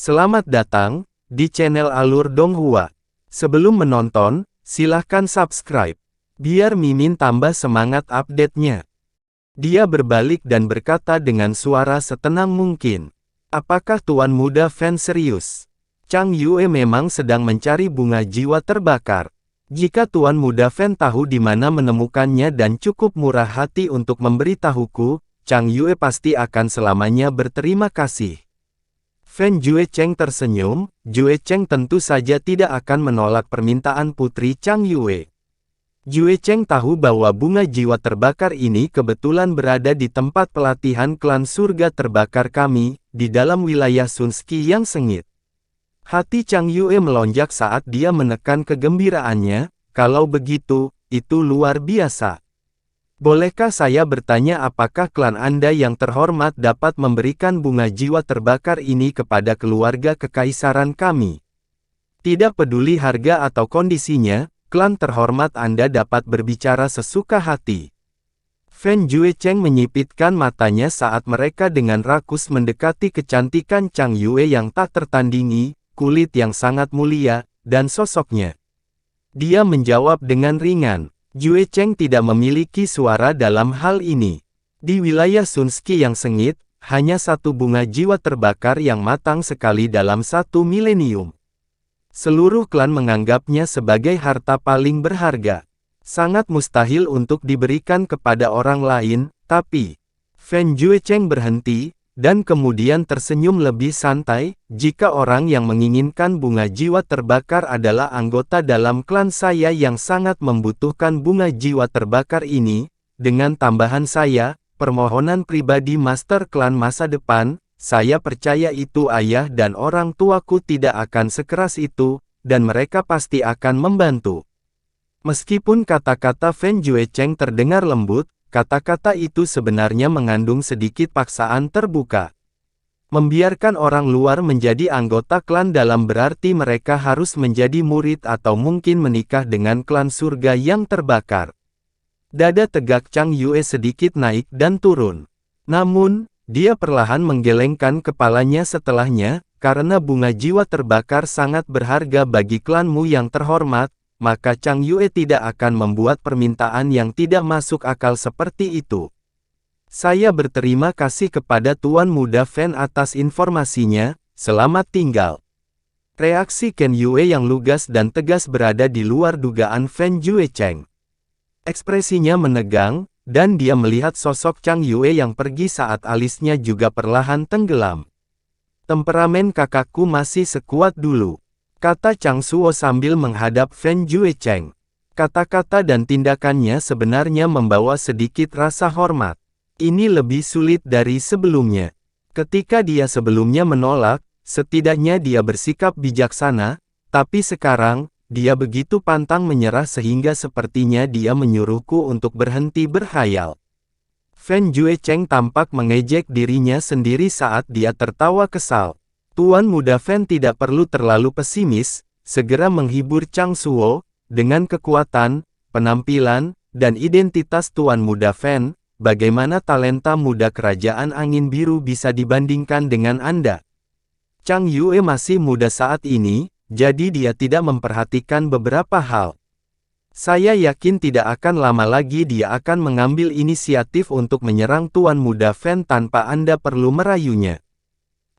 Selamat datang di channel Alur Donghua. Sebelum menonton, silahkan subscribe, biar Mimin tambah semangat update-nya. Dia berbalik dan berkata dengan suara setenang mungkin. Apakah Tuan Muda Fan serius? Chang Yue memang sedang mencari bunga jiwa terbakar. Jika Tuan Muda Fan tahu di mana menemukannya dan cukup murah hati untuk memberitahuku, Chang Yue pasti akan selamanya berterima kasih. Fan Jue Cheng tersenyum. Jue Cheng tentu saja tidak akan menolak permintaan putri Chang Yue. Jue Cheng tahu bahwa bunga jiwa terbakar ini kebetulan berada di tempat pelatihan klan surga terbakar kami, di dalam wilayah Sunski yang sengit. Hati Chang Yue melonjak saat dia menekan kegembiraannya. Kalau begitu, itu luar biasa. Bolehkah saya bertanya apakah klan Anda yang terhormat dapat memberikan bunga jiwa terbakar ini kepada keluarga kekaisaran kami? Tidak peduli harga atau kondisinya, klan terhormat Anda dapat berbicara sesuka hati. Fan Jue Cheng menyipitkan matanya saat mereka dengan rakus mendekati kecantikan Chang Yue yang tak tertandingi, kulit yang sangat mulia, dan sosoknya. Dia menjawab dengan ringan. Jue Cheng tidak memiliki suara dalam hal ini. Di wilayah Sunski yang sengit, hanya satu bunga jiwa terbakar yang matang sekali dalam 1 milenium. Seluruh klan menganggapnya sebagai harta paling berharga. Sangat mustahil untuk diberikan kepada orang lain, tapi Fan Jue Cheng berhenti, dan kemudian tersenyum lebih santai. Jika orang yang menginginkan bunga jiwa terbakar adalah anggota dalam klan saya yang sangat membutuhkan bunga jiwa terbakar ini, dengan tambahan saya, permohonan pribadi master klan masa depan, saya percaya itu ayah dan orang tuaku tidak akan sekeras itu, dan mereka pasti akan membantu. Meskipun kata-kata Fan Jue Cheng terdengar lembut, kata-kata itu sebenarnya mengandung sedikit paksaan terbuka. Membiarkan orang luar menjadi anggota klan dalam berarti mereka harus menjadi murid atau mungkin menikah dengan klan surga yang terbakar. Dada tegak Chang Yue sedikit naik dan turun. Namun, dia perlahan menggelengkan kepalanya setelahnya, karena bunga jiwa terbakar sangat berharga bagi klanmu yang terhormat, maka Chang Yue tidak akan membuat permintaan yang tidak masuk akal seperti itu. Saya berterima kasih kepada Tuan Muda Fan atas informasinya, selamat tinggal. Reaksi Ken Yue yang lugas dan tegas berada di luar dugaan Fan Jue Cheng. Ekspresinya menegang, dan dia melihat sosok Chang Yue yang pergi saat alisnya juga perlahan tenggelam. Temperamen kakakku masih sekuat dulu, kata Chang Suo sambil menghadap Fan Jue Cheng. Kata-kata dan tindakannya sebenarnya membawa sedikit rasa hormat. Ini lebih sulit dari sebelumnya. Ketika dia sebelumnya menolak, setidaknya dia bersikap bijaksana, tapi sekarang, dia begitu pantang menyerah sehingga sepertinya dia menyuruhku untuk berhenti berhayal. Fan Jue Cheng tampak mengejek dirinya sendiri saat dia tertawa kesal. Tuan Muda Fan tidak perlu terlalu pesimis, segera menghibur Chang Suo, dengan kekuatan, penampilan, dan identitas Tuan Muda Fan, bagaimana talenta muda kerajaan angin biru bisa dibandingkan dengan Anda? Chang Yue masih muda saat ini, jadi dia tidak memperhatikan beberapa hal. Saya yakin tidak akan lama lagi dia akan mengambil inisiatif untuk menyerang Tuan Muda Fan tanpa Anda perlu merayunya.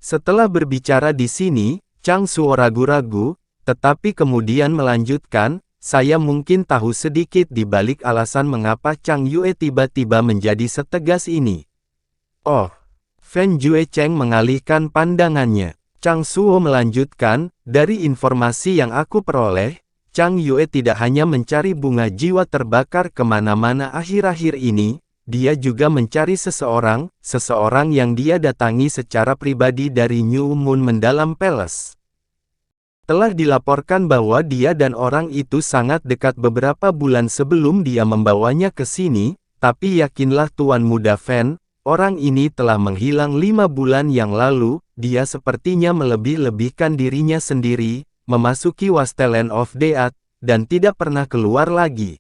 Setelah berbicara di sini, Chang Suo ragu-ragu, tetapi kemudian melanjutkan, saya mungkin tahu sedikit di balik alasan mengapa Chang Yue tiba-tiba menjadi setegas ini. Oh, Fan Jue Cheng mengalihkan pandangannya. Chang Suo melanjutkan, dari informasi yang aku peroleh, Chang Yue tidak hanya mencari bunga jiwa terbakar kemana-mana akhir-akhir ini, dia juga mencari seseorang yang dia datangi secara pribadi dari New Moon Mendalam Palace. Telah dilaporkan bahwa dia dan orang itu sangat dekat beberapa bulan sebelum dia membawanya ke sini, tapi yakinlah Tuan Muda Fan, orang ini telah menghilang 5 bulan yang lalu, dia sepertinya melebih-lebihkan dirinya sendiri, memasuki Wasteland of Death, dan tidak pernah keluar lagi.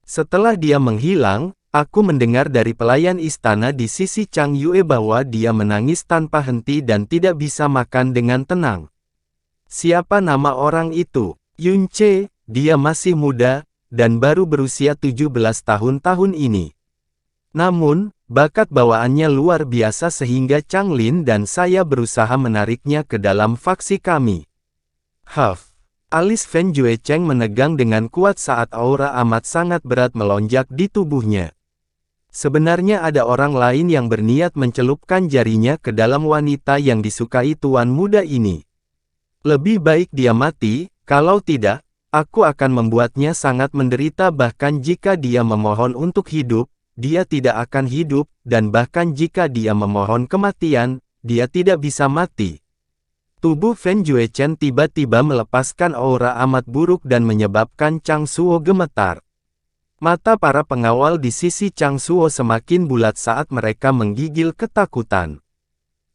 Setelah dia menghilang, Aku mendengar dari pelayan istana di sisi Chang Yue bahwa dia menangis tanpa henti dan tidak bisa makan dengan tenang. Siapa nama orang itu? Yun Che, dia masih muda, dan baru berusia 17 tahun ini. Namun, bakat bawaannya luar biasa sehingga Chang Lin dan saya berusaha menariknya ke dalam faksi kami. Huff. Alis Fen Juecheng menegang dengan kuat saat aura amat sangat berat melonjak di tubuhnya. Sebenarnya ada orang lain yang berniat mencelupkan jarinya ke dalam wanita yang disukai tuan muda ini. Lebih baik dia mati, kalau tidak, aku akan membuatnya sangat menderita bahkan jika dia memohon untuk hidup, dia tidak akan hidup, dan bahkan jika dia memohon kematian, dia tidak bisa mati. Tubuh Fen Juechen tiba-tiba melepaskan aura amat buruk dan menyebabkan Chang Suo gemetar. Mata para pengawal di sisi Chang Suo semakin bulat saat mereka menggigil ketakutan.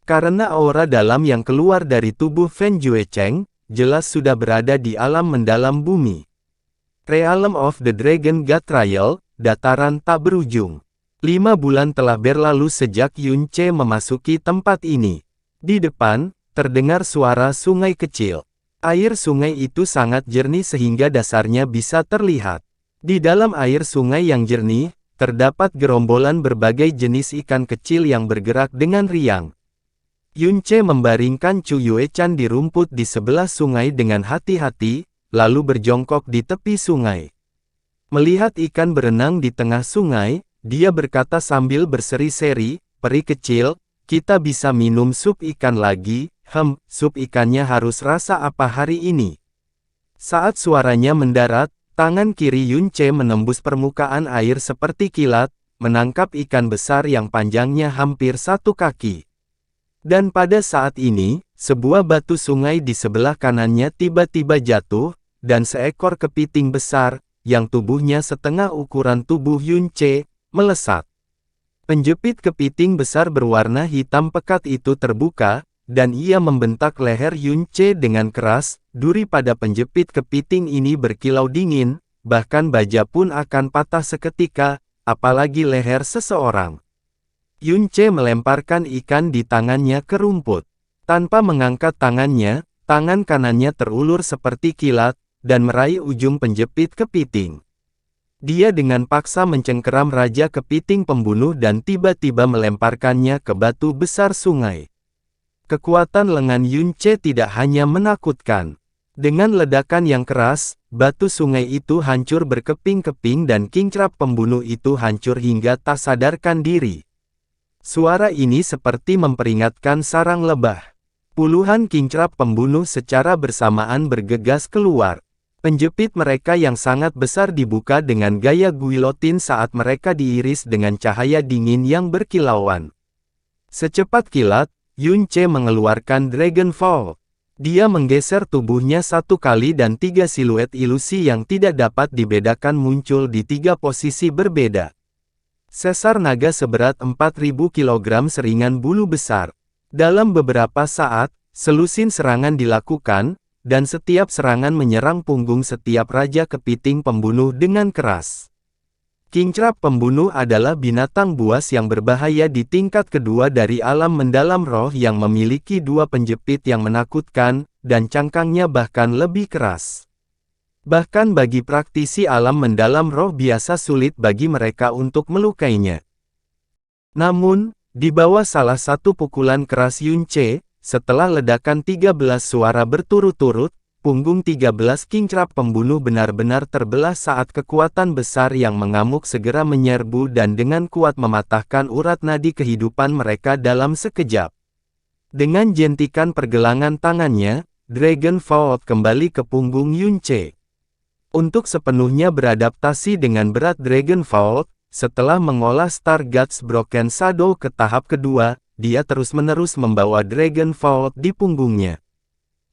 Karena aura dalam yang keluar dari tubuh Fen Juecheng, jelas sudah berada di alam mendalam bumi. Realm of the Dragon God Trial, dataran tak berujung. 5 bulan telah berlalu sejak Yun Che memasuki tempat ini. Di depan, terdengar suara sungai kecil. Air sungai itu sangat jernih sehingga dasarnya bisa terlihat. Di dalam air sungai yang jernih, terdapat gerombolan berbagai jenis ikan kecil yang bergerak dengan riang. Yun Che membaringkan Chu Yuechan di rumput di sebelah sungai dengan hati-hati, lalu berjongkok di tepi sungai. Melihat ikan berenang di tengah sungai, dia berkata sambil berseri-seri, "Peri kecil, kita bisa minum sup ikan lagi, sup ikannya harus rasa apa hari ini?" Saat suaranya mendarat, tangan kiri Yun Che menembus permukaan air seperti kilat, menangkap ikan besar yang panjangnya hampir 1 kaki. Dan pada saat ini, sebuah batu sungai di sebelah kanannya tiba-tiba jatuh, dan seekor kepiting besar, yang tubuhnya setengah ukuran tubuh Yun Che, melesat. Penjepit kepiting besar berwarna hitam pekat itu terbuka, dan ia membentak leher Yun Che dengan keras. Duri pada penjepit kepiting ini berkilau dingin, bahkan baja pun akan patah seketika, apalagi leher seseorang. Yun Che melemparkan ikan di tangannya ke rumput. Tanpa mengangkat tangannya, tangan kanannya terulur seperti kilat, dan meraih ujung penjepit kepiting. Dia dengan paksa mencengkeram Raja Kepiting Pembunuh dan tiba-tiba melemparkannya ke batu besar sungai. Kekuatan lengan Yun Che tidak hanya menakutkan. Dengan ledakan yang keras, batu sungai itu hancur berkeping-keping dan kincrap pembunuh itu hancur hingga tak sadarkan diri. Suara ini seperti memperingatkan sarang lebah. Puluhan kincrap pembunuh secara bersamaan bergegas keluar. Penjepit mereka yang sangat besar dibuka dengan gaya guilotin saat mereka diiris dengan cahaya dingin yang berkilauan. Secepat kilat, Yun Che mengeluarkan Dragon Fall. Dia menggeser tubuhnya 1 kali dan 3 siluet ilusi yang tidak dapat dibedakan muncul di 3 posisi berbeda. Sesar naga seberat 4.000 kg seringan bulu besar. Dalam beberapa saat, selusin serangan dilakukan, dan setiap serangan menyerang punggung setiap Raja Kepiting Pembunuh dengan keras. Kincrap pembunuh adalah binatang buas yang berbahaya di tingkat kedua dari alam mendalam roh yang memiliki 2 penjepit yang menakutkan, dan cangkangnya bahkan lebih keras. Bahkan bagi praktisi alam mendalam roh biasa sulit bagi mereka untuk melukainya. Namun, di bawah salah satu pukulan keras Yun Che, setelah ledakan 13 suara berturut-turut, punggung 13 kincrap pembunuh benar-benar terbelah saat kekuatan besar yang mengamuk segera menyerbu dan dengan kuat mematahkan urat nadi kehidupan mereka dalam sekejap. Dengan jentikan pergelangan tangannya, Dragon Vault kembali ke punggung Yun Che. Untuk sepenuhnya beradaptasi dengan berat Dragon Vault, setelah mengolah Star God's Broken Shadow ke tahap kedua, dia terus-menerus membawa Dragon Vault di punggungnya.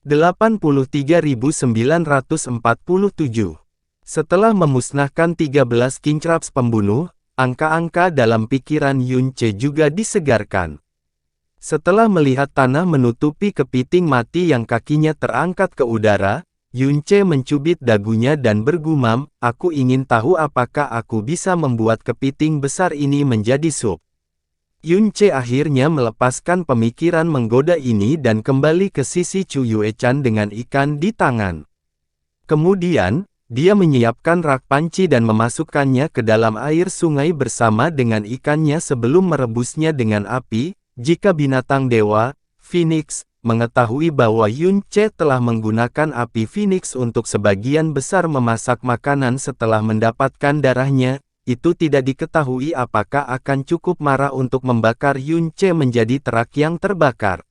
83.947. Setelah memusnahkan 13 kincraps pembunuh, angka-angka dalam pikiran Yun Che juga disegarkan. Setelah melihat tanah menutupi kepiting mati yang kakinya terangkat ke udara, Yunce mencubit dagunya dan bergumam, aku ingin tahu apakah aku bisa membuat kepiting besar ini menjadi sup. Yunce akhirnya melepaskan pemikiran menggoda ini dan kembali ke sisi Chu Yuechan dengan ikan di tangan. Kemudian, dia menyiapkan rak panci dan memasukkannya ke dalam air sungai bersama dengan ikannya sebelum merebusnya dengan api. Jika binatang dewa, Phoenix, mengetahui bahwa Yunce telah menggunakan api Phoenix untuk sebagian besar memasak makanan setelah mendapatkan darahnya, itu tidak diketahui apakah akan cukup marah untuk membakar Yunce menjadi terak yang terbakar.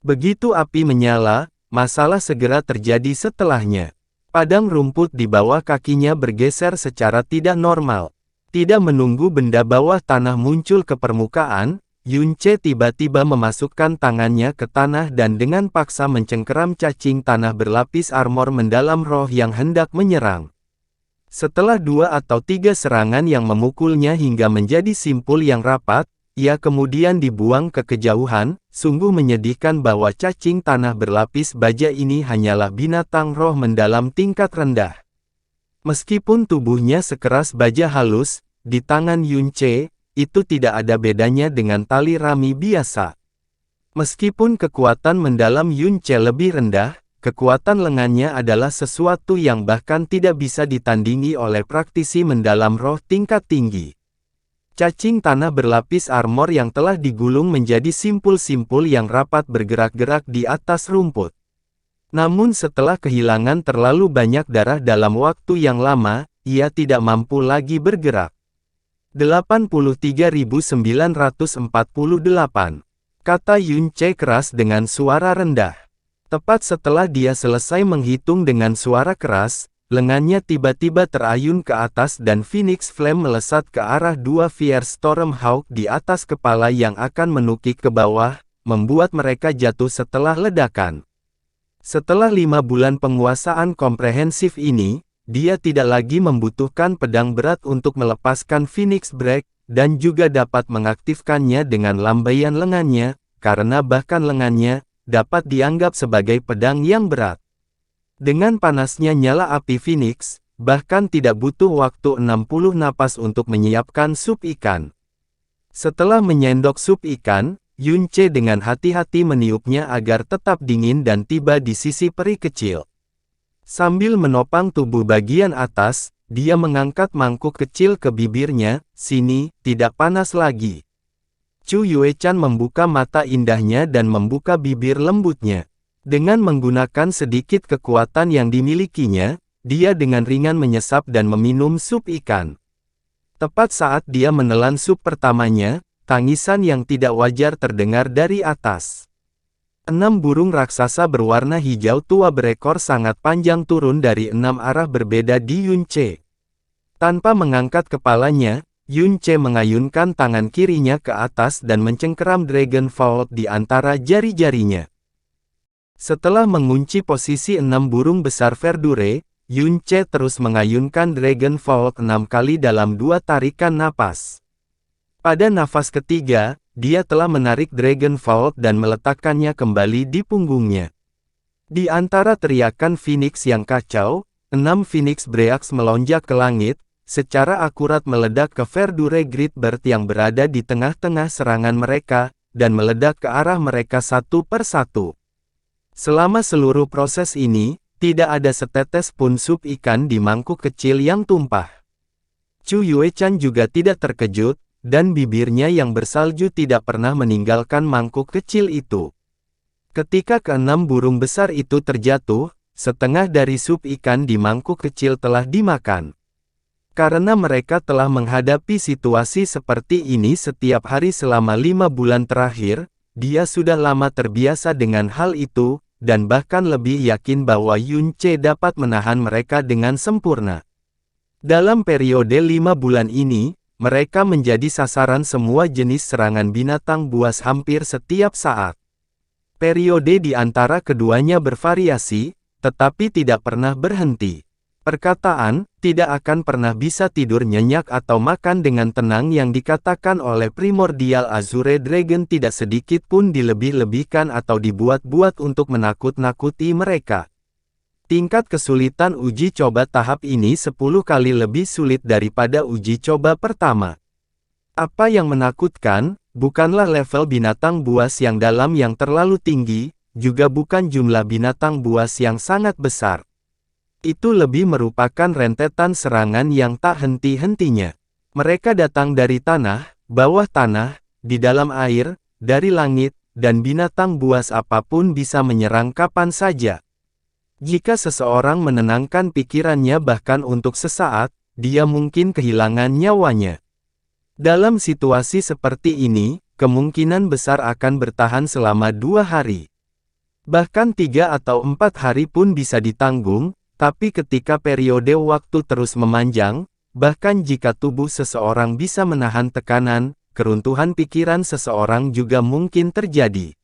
Begitu api menyala, masalah segera terjadi setelahnya. Padang rumput di bawah kakinya bergeser secara tidak normal. Tidak menunggu benda bawah tanah muncul ke permukaan, Yunce tiba-tiba memasukkan tangannya ke tanah dan dengan paksa mencengkeram cacing tanah berlapis armor mendalam roh yang hendak menyerang. Setelah 2 atau 3 serangan yang memukulnya hingga menjadi simpul yang rapat, ia kemudian dibuang ke kejauhan. Sungguh menyedihkan bahwa cacing tanah berlapis baja ini hanyalah binatang roh mendalam tingkat rendah. Meskipun tubuhnya sekeras baja halus, di tangan Yunce, itu tidak ada bedanya dengan tali rami biasa. Meskipun kekuatan mendalam Yunce lebih rendah, kekuatan lengannya adalah sesuatu yang bahkan tidak bisa ditandingi oleh praktisi mendalam roh tingkat tinggi. Cacing tanah berlapis armor yang telah digulung menjadi simpul-simpul yang rapat bergerak-gerak di atas rumput. Namun setelah kehilangan terlalu banyak darah dalam waktu yang lama, ia tidak mampu lagi bergerak. 83.948. Kata Yunce keras dengan suara rendah. Tepat setelah dia selesai menghitung dengan suara keras, lengannya tiba-tiba terayun ke atas dan Phoenix Flame melesat ke arah 2 Fierce Stormhawk di atas kepala yang akan menukik ke bawah, membuat mereka jatuh setelah ledakan. Setelah 5 bulan penguasaan komprehensif ini, dia tidak lagi membutuhkan pedang berat untuk melepaskan Phoenix Break, dan juga dapat mengaktifkannya dengan lambaian lengannya, karena bahkan lengannya dapat dianggap sebagai pedang yang berat. Dengan panasnya nyala api Phoenix, bahkan tidak butuh waktu 60 napas untuk menyiapkan sup ikan. Setelah menyendok sup ikan, Yunce dengan hati-hati meniupnya agar tetap dingin dan tiba di sisi peri kecil. Sambil menopang tubuh bagian atas, dia mengangkat mangkuk kecil ke bibirnya. Sini, tidak panas lagi. Chu Yuechan membuka mata indahnya dan membuka bibir lembutnya. Dengan menggunakan sedikit kekuatan yang dimilikinya, dia dengan ringan menyesap dan meminum sup ikan. Tepat saat dia menelan sup pertamanya, tangisan yang tidak wajar terdengar dari atas. 6 burung raksasa berwarna hijau tua berekor sangat panjang turun dari 6 arah berbeda di Yunce. Tanpa mengangkat kepalanya, Yunce mengayunkan tangan kirinya ke atas dan mencengkeram Dragon Vault di antara jari-jarinya. Setelah mengunci posisi 6 burung besar Verdure, Yunce terus mengayunkan Dragon Vault 6 kali dalam 2 tarikan napas. Pada nafas ketiga, dia telah menarik Dragon Vault dan meletakkannya kembali di punggungnya. Di antara teriakan Phoenix yang kacau, 6 Phoenix Breaks melonjak ke langit, secara akurat meledak ke Verdure Greatbird yang berada di tengah-tengah serangan mereka, dan meledak ke arah mereka satu persatu. Selama seluruh proses ini, tidak ada setetes pun sup ikan di mangkuk kecil yang tumpah. Chu Yuechan juga tidak terkejut, dan bibirnya yang bersalju tidak pernah meninggalkan mangkuk kecil itu. Ketika ke-6 burung besar itu terjatuh, setengah dari sup ikan di mangkuk kecil telah dimakan. Karena mereka telah menghadapi situasi seperti ini setiap hari selama 5 bulan terakhir, dia sudah lama terbiasa dengan hal itu, dan bahkan lebih yakin bahwa Yunce dapat menahan mereka dengan sempurna. Dalam periode 5 bulan ini, mereka menjadi sasaran semua jenis serangan binatang buas hampir setiap saat. Periode di antara keduanya bervariasi, tetapi tidak pernah berhenti. Perkataan, tidak akan pernah bisa tidur nyenyak atau makan dengan tenang yang dikatakan oleh Primordial Azure Dragon tidak sedikit pun dilebih-lebihkan atau dibuat-buat untuk menakut-nakuti mereka. Tingkat kesulitan uji coba tahap ini 10 kali lebih sulit daripada uji coba pertama. Apa yang menakutkan, bukanlah level binatang buas yang dalam yang terlalu tinggi, juga bukan jumlah binatang buas yang sangat besar. Itu lebih merupakan rentetan serangan yang tak henti-hentinya. Mereka datang dari tanah, bawah tanah, di dalam air, dari langit, dan binatang buas apapun bisa menyerang kapan saja. Jika seseorang menenangkan pikirannya bahkan untuk sesaat, dia mungkin kehilangan nyawanya. Dalam situasi seperti ini, kemungkinan besar akan bertahan selama 2 hari. Bahkan 3 atau 4 hari pun bisa ditanggung, tapi ketika periode waktu terus memanjang, bahkan jika tubuh seseorang bisa menahan tekanan, keruntuhan pikiran seseorang juga mungkin terjadi.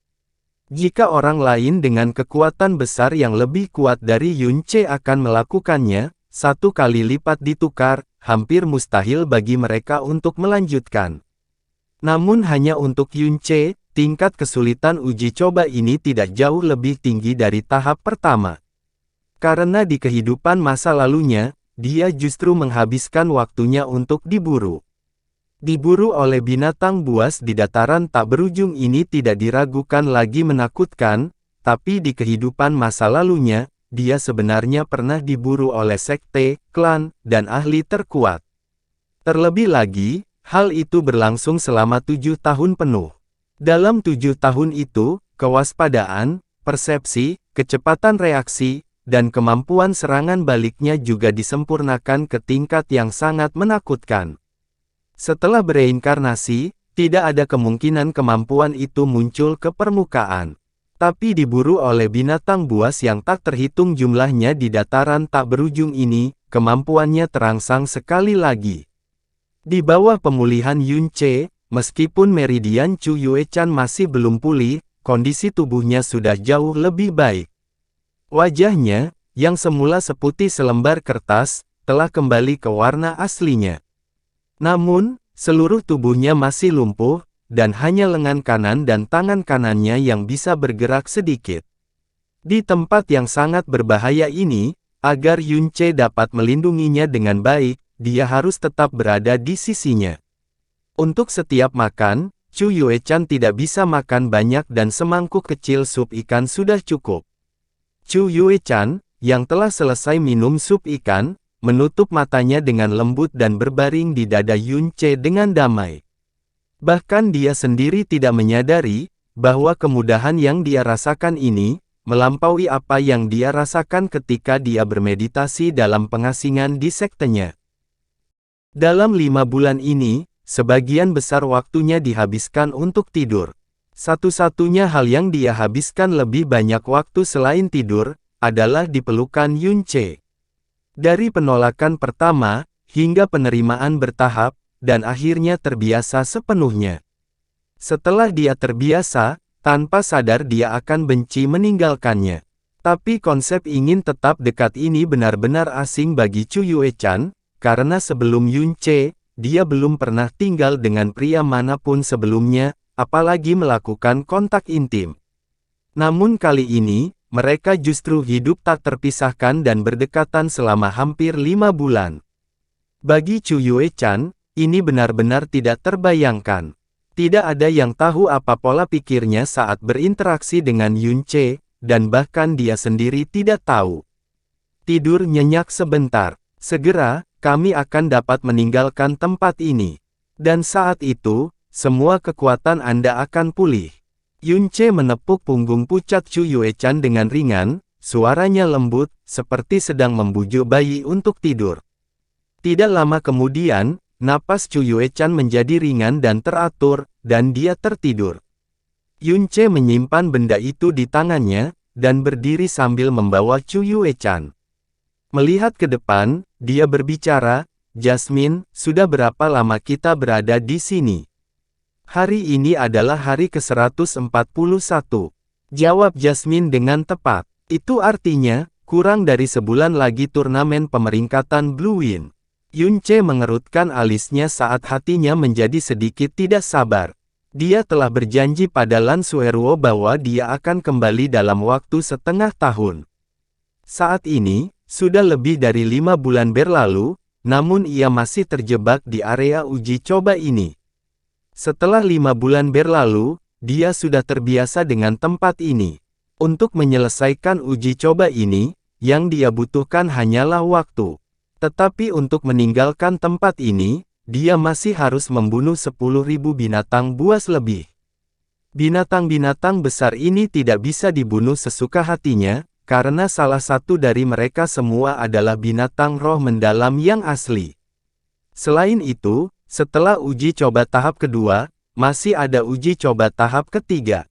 Jika orang lain dengan kekuatan besar yang lebih kuat dari Yun Ce akan melakukannya, 1 kali lipat ditukar, hampir mustahil bagi mereka untuk melanjutkan. Namun hanya untuk Yun Ce, tingkat kesulitan uji coba ini tidak jauh lebih tinggi dari tahap pertama. Karena di kehidupan masa lalunya, dia justru menghabiskan waktunya untuk diburu. Diburu oleh binatang buas di dataran tak berujung ini tidak diragukan lagi menakutkan, tapi di kehidupan masa lalunya, dia sebenarnya pernah diburu oleh sekte, klan, dan ahli terkuat. Terlebih lagi, hal itu berlangsung selama 7 tahun penuh. Dalam 7 tahun itu, kewaspadaan, persepsi, kecepatan reaksi, dan kemampuan serangan baliknya juga disempurnakan ke tingkat yang sangat menakutkan. Setelah bereinkarnasi, tidak ada kemungkinan kemampuan itu muncul ke permukaan. Tapi diburu oleh binatang buas yang tak terhitung jumlahnya di dataran tak berujung ini, kemampuannya terangsang sekali lagi. Di bawah pemulihan Yun Ce, meskipun meridian Chu Yuechan masih belum pulih, kondisi tubuhnya sudah jauh lebih baik. Wajahnya, yang semula seputih selembar kertas, telah kembali ke warna aslinya. Namun, seluruh tubuhnya masih lumpuh, dan hanya lengan kanan dan tangan kanannya yang bisa bergerak sedikit. Di tempat yang sangat berbahaya ini, agar Yun Ce dapat melindunginya dengan baik, dia harus tetap berada di sisinya. Untuk setiap makan, Chu Yuechan tidak bisa makan banyak dan semangkuk kecil sup ikan sudah cukup. Chu Yuechan, yang telah selesai minum sup ikan, menutup matanya dengan lembut dan berbaring di dada Yun Ce dengan damai. Bahkan dia sendiri tidak menyadari, bahwa kemudahan yang dia rasakan ini, melampaui apa yang dia rasakan ketika dia bermeditasi dalam pengasingan di sektenya. Dalam 5 bulan ini, sebagian besar waktunya dihabiskan untuk tidur. Satu-satunya hal yang dia habiskan lebih banyak waktu selain tidur, adalah di pelukan Yun Ce. Dari penolakan pertama, hingga penerimaan bertahap, dan akhirnya terbiasa sepenuhnya. Setelah dia terbiasa, tanpa sadar dia akan benci meninggalkannya. Tapi konsep ingin tetap dekat ini benar-benar asing bagi Chu Yuechan, karena sebelum Yun Ce, dia belum pernah tinggal dengan pria manapun sebelumnya, apalagi melakukan kontak intim. Namun kali ini, mereka justru hidup tak terpisahkan dan berdekatan selama hampir 5 bulan. Bagi Chu Yuechan, ini benar-benar tidak terbayangkan. Tidak ada yang tahu apa pola pikirnya saat berinteraksi dengan Yun Ce, dan bahkan dia sendiri tidak tahu. Tidur nyenyak sebentar. Segera, kami akan dapat meninggalkan tempat ini. Dan saat itu, semua kekuatan Anda akan pulih. Yun Ce menepuk punggung pucat Chu Yuechan dengan ringan, suaranya lembut, seperti sedang membujuk bayi untuk tidur. Tidak lama kemudian, napas Chu Yuechan menjadi ringan dan teratur, dan dia tertidur. Yun Ce menyimpan benda itu di tangannya, dan berdiri sambil membawa Chu Yuechan. Melihat ke depan, dia berbicara, "Jasmine, sudah berapa lama kita berada di sini?" "Hari ini adalah hari ke-141. Jawab Jasmine dengan tepat. "Itu artinya, kurang dari sebulan lagi turnamen pemeringkatan Blue Wind." Yun Ce mengerutkan alisnya saat hatinya menjadi sedikit tidak sabar. Dia telah berjanji pada Lan Sueruo bahwa dia akan kembali dalam waktu setengah tahun. Saat ini, sudah lebih dari 5 bulan berlalu, namun ia masih terjebak di area uji coba ini. Setelah 5 bulan berlalu, dia sudah terbiasa dengan tempat ini. Untuk menyelesaikan uji coba ini, yang dia butuhkan hanyalah waktu. Tetapi untuk meninggalkan tempat ini, dia masih harus membunuh 10.000 binatang buas lebih. Binatang-binatang besar ini tidak bisa dibunuh sesuka hatinya, karena salah satu dari mereka semua adalah binatang roh mendalam yang asli. Selain itu, setelah uji coba tahap kedua, masih ada uji coba tahap ketiga.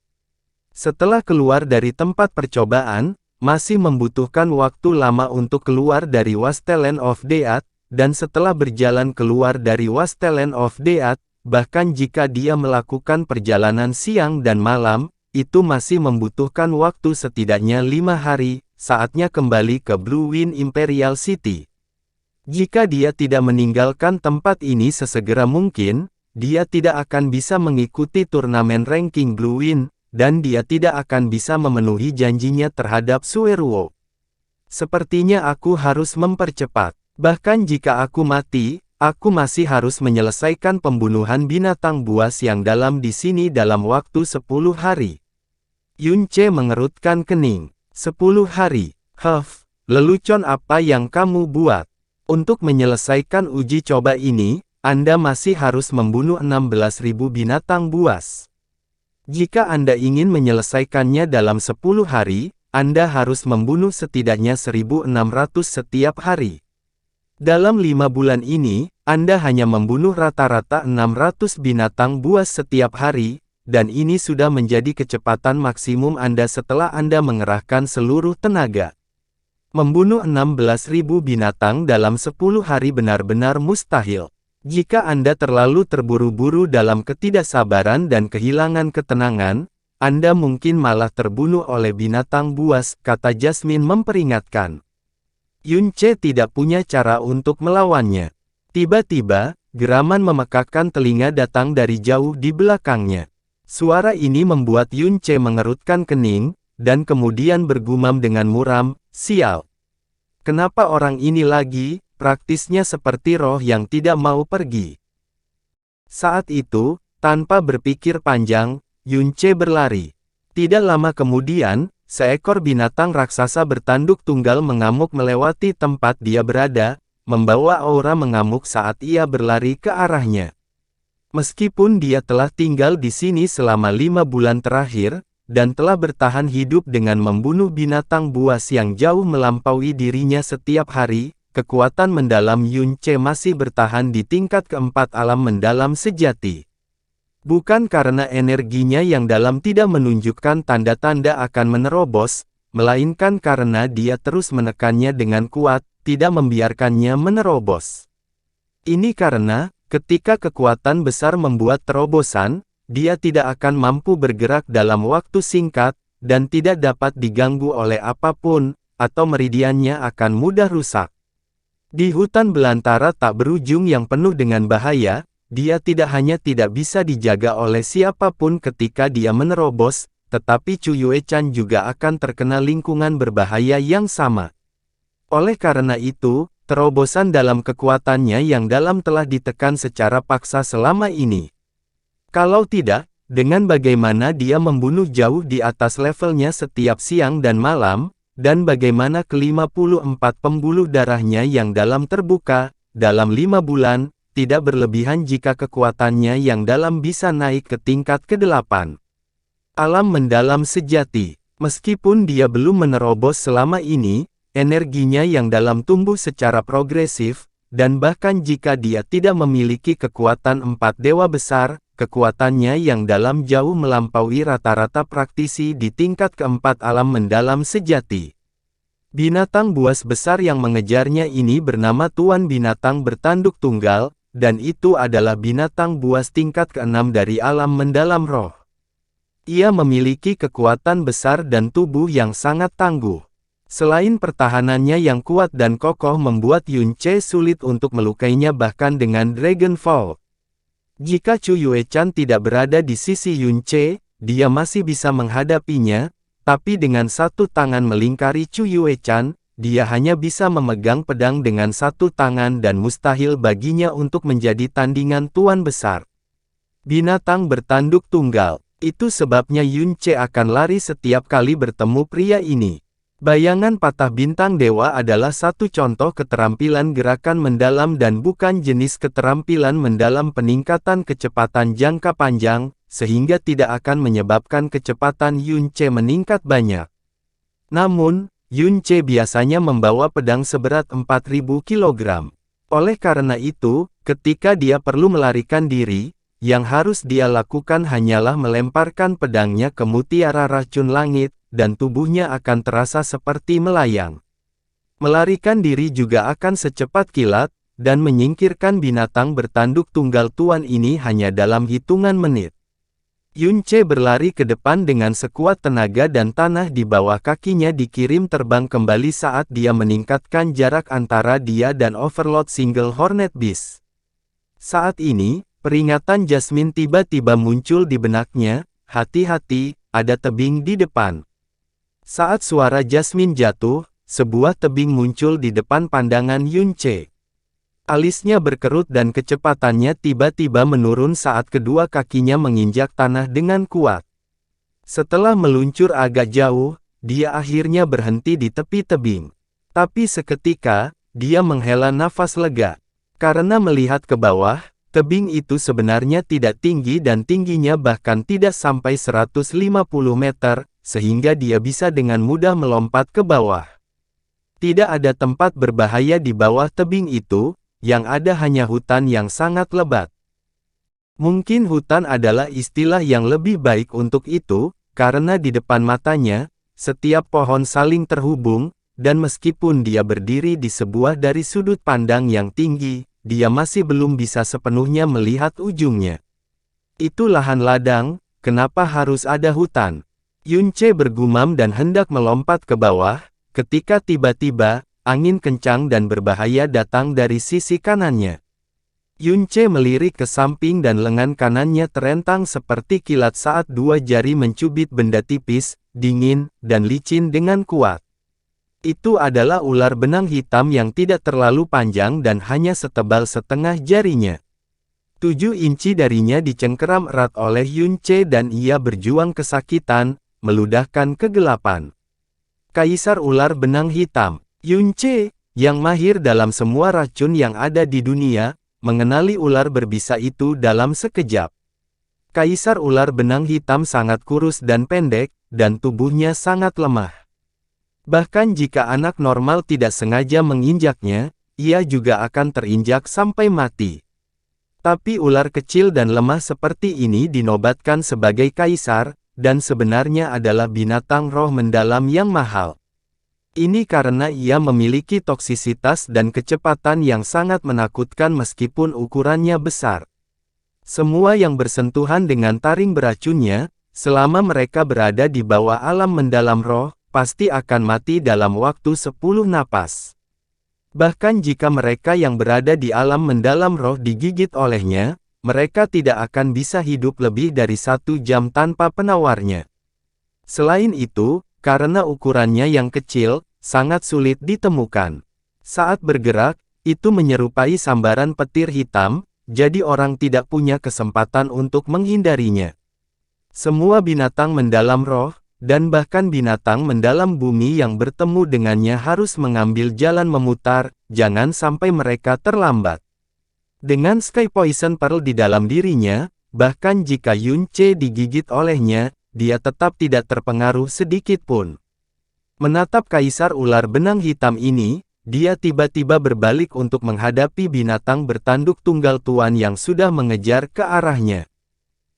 Setelah keluar dari tempat percobaan, masih membutuhkan waktu lama untuk keluar dari Wasteland of Death, dan setelah berjalan keluar dari Wasteland of Death, bahkan jika dia melakukan perjalanan siang dan malam, itu masih membutuhkan waktu setidaknya 5 hari, saatnya kembali ke Blue Wind Imperial City. Jika dia tidak meninggalkan tempat ini sesegera mungkin, dia tidak akan bisa mengikuti turnamen ranking Blue Wind, dan dia tidak akan bisa memenuhi janjinya terhadap Sueruo. Sepertinya aku harus mempercepat. Bahkan jika aku mati, aku masih harus menyelesaikan pembunuhan binatang buas yang dalam di sini dalam waktu 10 hari. Yunce mengerutkan kening. 10 hari. Lelucon apa yang kamu buat? Untuk menyelesaikan uji coba ini, Anda masih harus membunuh 16.000 binatang buas. Jika Anda ingin menyelesaikannya dalam 10 hari, Anda harus membunuh setidaknya 1.600 setiap hari. Dalam 5 bulan ini, Anda hanya membunuh rata-rata 600 binatang buas setiap hari, dan ini sudah menjadi kecepatan maksimum Anda setelah Anda mengerahkan seluruh tenaga. Membunuh 16.000 binatang dalam 10 hari benar-benar mustahil. Jika Anda terlalu terburu-buru dalam ketidaksabaran dan kehilangan ketenangan, Anda mungkin malah terbunuh oleh binatang buas, kata Jasmine memperingatkan. Yunce tidak punya cara untuk melawannya. Tiba-tiba, geraman memekakkan telinga datang dari jauh di belakangnya. Suara ini membuat Yunce mengerutkan kening, dan kemudian bergumam dengan muram, "Sial. Kenapa orang ini lagi, praktisnya seperti roh yang tidak mau pergi." Saat itu, tanpa berpikir panjang, Yunce berlari. Tidak lama kemudian, seekor binatang raksasa bertanduk tunggal mengamuk melewati tempat dia berada, membawa aura mengamuk saat ia berlari ke arahnya. Meskipun dia telah tinggal di sini selama 5 bulan terakhir, dan telah bertahan hidup dengan membunuh binatang buas yang jauh melampaui dirinya setiap hari, kekuatan mendalam Yunce masih bertahan di tingkat keempat alam mendalam sejati. Bukan karena energinya yang dalam tidak menunjukkan tanda-tanda akan menerobos, melainkan karena dia terus menekannya dengan kuat, tidak membiarkannya menerobos. Ini karena, ketika kekuatan besar membuat terobosan, dia tidak akan mampu bergerak dalam waktu singkat, dan tidak dapat diganggu oleh apapun, atau meridiannya akan mudah rusak. Di hutan belantara tak berujung yang penuh dengan bahaya, dia tidak hanya tidak bisa dijaga oleh siapapun ketika dia menerobos, tetapi Chu Yue-chan juga akan terkena lingkungan berbahaya yang sama. Oleh karena itu, terobosan dalam kekuatannya yang dalam telah ditekan secara paksa selama ini. Kalau tidak, dengan bagaimana dia membunuh jauh di atas levelnya setiap siang dan malam, dan bagaimana ke-54 pembuluh darahnya yang dalam terbuka, dalam 5 bulan, tidak berlebihan jika kekuatannya yang dalam bisa naik ke tingkat ke-8. Alam mendalam sejati. Meskipun dia belum menerobos selama ini, energinya yang dalam tumbuh secara progresif, dan bahkan jika dia tidak memiliki kekuatan 4 dewa besar, kekuatannya yang dalam jauh melampaui rata-rata praktisi di tingkat keempat alam mendalam sejati. Binatang buas besar yang mengejarnya ini bernama Tuan Binatang Bertanduk Tunggal, dan itu adalah binatang buas tingkat ke-6 dari alam mendalam roh. Ia memiliki kekuatan besar dan tubuh yang sangat tangguh. Selain pertahanannya yang kuat dan kokoh membuat Yunce sulit untuk melukainya bahkan dengan Dragon Fall. Jika Chu Yue-chan tidak berada di sisi Yunce, dia masih bisa menghadapinya, tapi dengan satu tangan melingkari Chu Yue-chan, dia hanya bisa memegang pedang dengan satu tangan dan mustahil baginya untuk menjadi tandingan tuan besar. Binatang bertanduk tunggal. Itu sebabnya Yunce akan lari setiap kali bertemu pria ini. Bayangan patah bintang dewa adalah satu contoh keterampilan gerakan mendalam dan bukan jenis keterampilan mendalam peningkatan kecepatan jangka panjang, sehingga tidak akan menyebabkan kecepatan Yunce meningkat banyak. Namun, Yunce biasanya membawa pedang seberat 4.000 kg. Oleh karena itu, ketika dia perlu melarikan diri, yang harus dia lakukan hanyalah melemparkan pedangnya ke mutiara racun langit, dan tubuhnya akan terasa seperti melayang. Melarikan diri juga akan secepat kilat, dan menyingkirkan binatang bertanduk tunggal tuan ini hanya dalam hitungan menit. Yunce berlari ke depan dengan sekuat tenaga dan tanah di bawah kakinya dikirim terbang kembali saat dia meningkatkan jarak antara dia dan Overlord Single Hornet Beast. Saat ini, peringatan Jasmine tiba-tiba muncul di benaknya, hati-hati, ada tebing di depan. Saat suara Jasmine jatuh, sebuah tebing muncul di depan pandangan Yunce. Alisnya berkerut dan kecepatannya tiba-tiba menurun saat kedua kakinya menginjak tanah dengan kuat. Setelah meluncur agak jauh, dia akhirnya berhenti di tepi tebing. Tapi seketika, dia menghela nafas lega. Karena melihat ke bawah, tebing itu sebenarnya tidak tinggi dan tingginya bahkan tidak sampai 150 meter, sehingga dia bisa dengan mudah melompat ke bawah. Tidak ada tempat berbahaya di bawah tebing itu, yang ada hanya hutan yang sangat lebat. Mungkin hutan adalah istilah yang lebih baik untuk itu, karena di depan matanya, setiap pohon saling terhubung, dan meskipun dia berdiri di sebuah dari sudut pandang yang tinggi, dia masih belum bisa sepenuhnya melihat ujungnya. Itu lahan ladang, kenapa harus ada hutan? Yunce bergumam dan hendak melompat ke bawah, ketika tiba-tiba, angin kencang dan berbahaya datang dari sisi kanannya. Yunce melirik ke samping dan lengan kanannya terentang seperti kilat saat dua jari mencubit benda tipis, dingin, dan licin dengan kuat. Itu adalah ular benang hitam yang tidak terlalu panjang dan hanya setebal setengah jarinya. 7 inci darinya dicengkeram erat oleh Yunce dan ia berjuang kesakitan, meludahkan kegelapan. Kaisar ular benang hitam, Yunce, yang mahir dalam semua racun yang ada di dunia, mengenali ular berbisa itu dalam sekejap. Kaisar ular benang hitam sangat kurus dan pendek, dan tubuhnya sangat lemah. Bahkan jika anak normal tidak sengaja menginjaknya, ia juga akan terinjak sampai mati. Tapi ular kecil dan lemah seperti ini dinobatkan sebagai kaisar, dan sebenarnya adalah binatang roh mendalam yang mahal. Ini karena ia memiliki toksisitas dan kecepatan yang sangat menakutkan meskipun ukurannya besar. Semua yang bersentuhan dengan taring beracunnya, selama mereka berada di bawah alam mendalam roh, pasti akan mati dalam waktu 10 napas. Bahkan jika mereka yang berada di alam mendalam roh digigit olehnya, mereka tidak akan bisa hidup lebih dari 1 jam tanpa penawarnya. Selain itu, karena ukurannya yang kecil, sangat sulit ditemukan. Saat bergerak, itu menyerupai sambaran petir hitam, jadi orang tidak punya kesempatan untuk menghindarinya. Semua binatang mendalam roh, dan bahkan binatang mendalam bumi yang bertemu dengannya harus mengambil jalan memutar, jangan sampai mereka terlambat. Dengan Sky Poison Pearl di dalam dirinya, bahkan jika Yunce digigit olehnya, dia tetap tidak terpengaruh sedikit pun. Menatap kaisar ular benang hitam ini, dia tiba-tiba berbalik untuk menghadapi binatang bertanduk tunggal tuan yang sudah mengejar ke arahnya.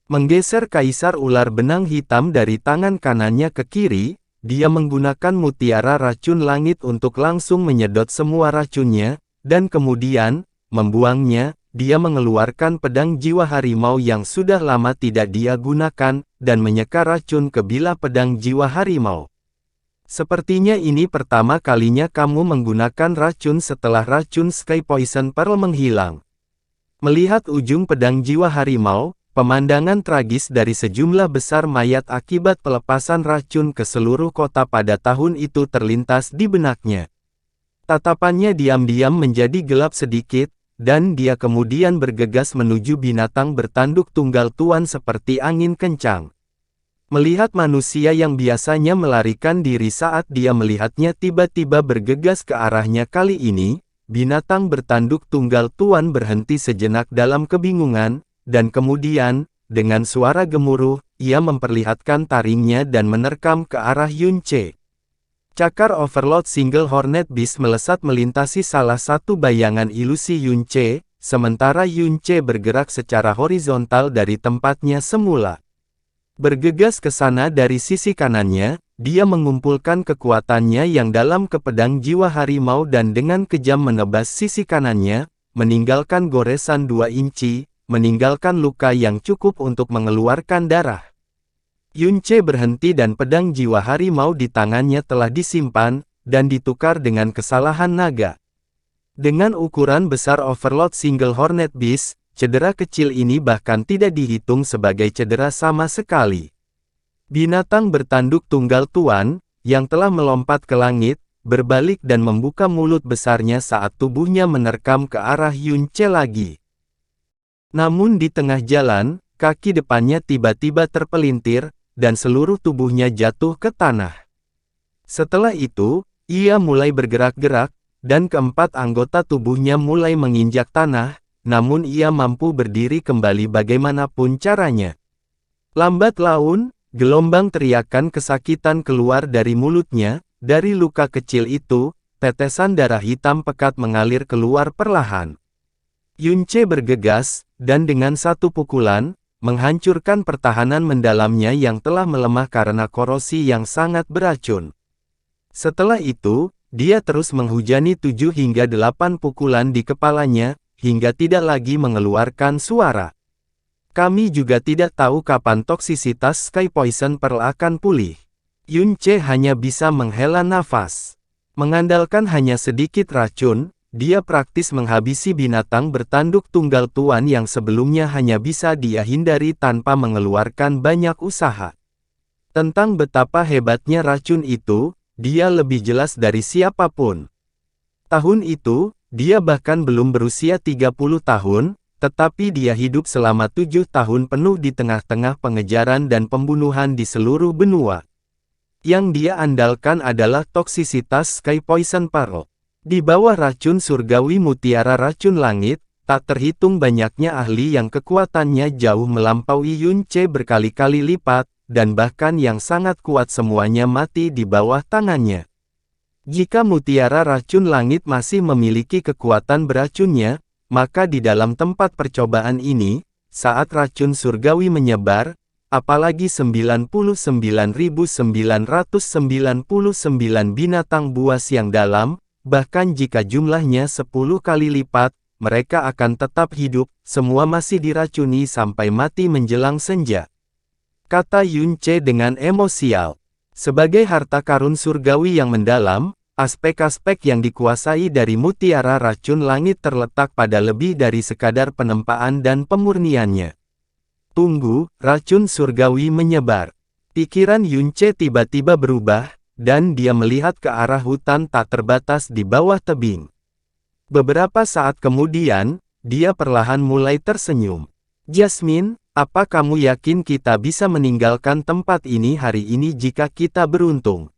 Menggeser kaisar ular benang hitam dari tangan kanannya ke kiri, dia menggunakan mutiara racun langit untuk langsung menyedot semua racunnya, dan kemudian, membuangnya, dia mengeluarkan pedang jiwa harimau yang sudah lama tidak dia gunakan, dan menyeka racun ke bilah pedang jiwa harimau. Sepertinya ini pertama kalinya kamu menggunakan racun setelah racun Sky Poison Pearl menghilang. Melihat ujung pedang jiwa harimau, pemandangan tragis dari sejumlah besar mayat akibat pelepasan racun ke seluruh kota pada tahun itu terlintas di benaknya. Tatapannya diam-diam menjadi gelap sedikit, dan dia kemudian bergegas menuju binatang bertanduk tunggal tuan seperti angin kencang. Melihat manusia yang biasanya melarikan diri saat dia melihatnya tiba-tiba bergegas ke arahnya kali ini, binatang bertanduk tunggal tuan berhenti sejenak dalam kebingungan, dan kemudian, dengan suara gemuruh, ia memperlihatkan taringnya dan menerkam ke arah Yunce. Cakar Overlord Single Hornet Beast melesat melintasi salah satu bayangan ilusi Yunce, sementara Yunce bergerak secara horizontal dari tempatnya semula. Bergegas ke sana dari sisi kanannya, dia mengumpulkan kekuatannya yang dalam ke pedang jiwa harimau dan dengan kejam menebas sisi kanannya, meninggalkan goresan 2 inci, meninggalkan luka yang cukup untuk mengeluarkan darah. Yunce berhenti dan pedang jiwa harimau di tangannya telah disimpan, dan ditukar dengan kesalahan naga. Dengan ukuran besar Overlord Single Hornet Beast, cedera kecil ini bahkan tidak dihitung sebagai cedera sama sekali. Binatang bertanduk tunggal tuan, yang telah melompat ke langit, berbalik dan membuka mulut besarnya saat tubuhnya menerkam ke arah Yunce lagi. Namun di tengah jalan, kaki depannya tiba-tiba terpelintir, dan seluruh tubuhnya jatuh ke tanah. Setelah itu, ia mulai bergerak-gerak, dan keempat anggota tubuhnya mulai menginjak tanah, namun ia mampu berdiri kembali bagaimanapun caranya. Lambat laun, gelombang teriakan kesakitan keluar dari mulutnya, dari luka kecil itu, tetesan darah hitam pekat mengalir keluar perlahan. Yunce bergegas, dan dengan satu pukulan, menghancurkan pertahanan mendalamnya yang telah melemah karena korosi yang sangat beracun. Setelah itu, dia terus menghujani 7 hingga 8 pukulan di kepalanya, hingga tidak lagi mengeluarkan suara. Kami juga tidak tahu kapan toksisitas Sky Poison Pearl akan pulih. Yunce hanya bisa menghela nafas. Mengandalkan hanya sedikit racun, dia praktis menghabisi binatang bertanduk tunggal tuan yang sebelumnya hanya bisa dia hindari tanpa mengeluarkan banyak usaha. Tentang betapa hebatnya racun itu, dia lebih jelas dari siapapun. Tahun itu, dia bahkan belum berusia 30 tahun, tetapi dia hidup selama 7 tahun penuh di tengah-tengah pengejaran dan pembunuhan di seluruh benua. Yang dia andalkan adalah toksisitas Sky Poison Pearl. Di bawah racun surgawi mutiara racun langit, tak terhitung banyaknya ahli yang kekuatannya jauh melampaui Yunce berkali-kali lipat, dan bahkan yang sangat kuat semuanya mati di bawah tangannya. Jika mutiara racun langit masih memiliki kekuatan beracunnya, maka di dalam tempat percobaan ini, saat racun surgawi menyebar, apalagi 99.999 binatang buas yang dalam, bahkan jika jumlahnya 10 kali lipat, mereka akan tetap hidup, semua masih diracuni sampai mati menjelang senja. Kata Yunce dengan emosial. Sebagai harta karun surgawi yang mendalam, aspek-aspek yang dikuasai dari mutiara racun langit terletak pada lebih dari sekadar penempaan dan pemurniannya. Tunggu, racun surgawi menyebar. Pikiran Yunce tiba-tiba berubah, dan dia melihat ke arah hutan tak terbatas di bawah tebing. Beberapa saat kemudian, dia perlahan mulai tersenyum. Jasmine, apa kamu yakin kita bisa meninggalkan tempat ini hari ini jika kita beruntung?